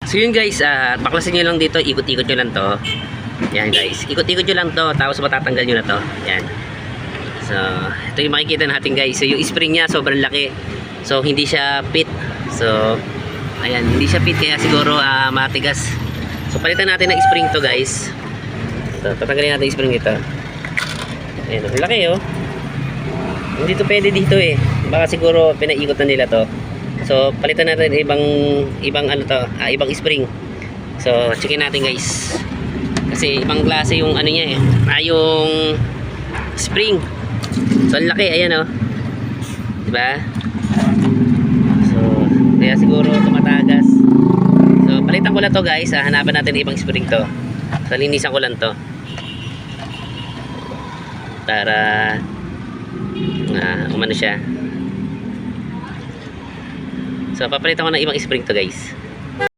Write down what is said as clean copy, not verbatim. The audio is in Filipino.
So yun guys, baklasin nyo lang dito, ikot-ikot nyo lang to. Yan guys, ikot-ikot nyo lang to, tapos matatanggal nyo na to. Yan. So, ito yung makikita natin guys. So yung spring niya sobrang laki. So hindi siya fit. So, ayan, hindi siya fit kaya siguro matigas. So palitan natin ng spring to guys. So, tatanggalin natin yung spring dito. Ayan, ang laki oh. Hindi to pwede dito eh. Baka siguro pinaikot na nila to. So palitan natin ibang ano to, ibang spring. So checkin natin guys. Kasi ibang klase yung ano niya eh. Yung spring. So ang laki, ayan oh. Diba? So kaya siguro tumatagas. So palitan ko lang to guys. Hanapan natin ibang spring to. So linisan ko lang to. Para umano siya. So papalitan ko ng ibang spring to guys.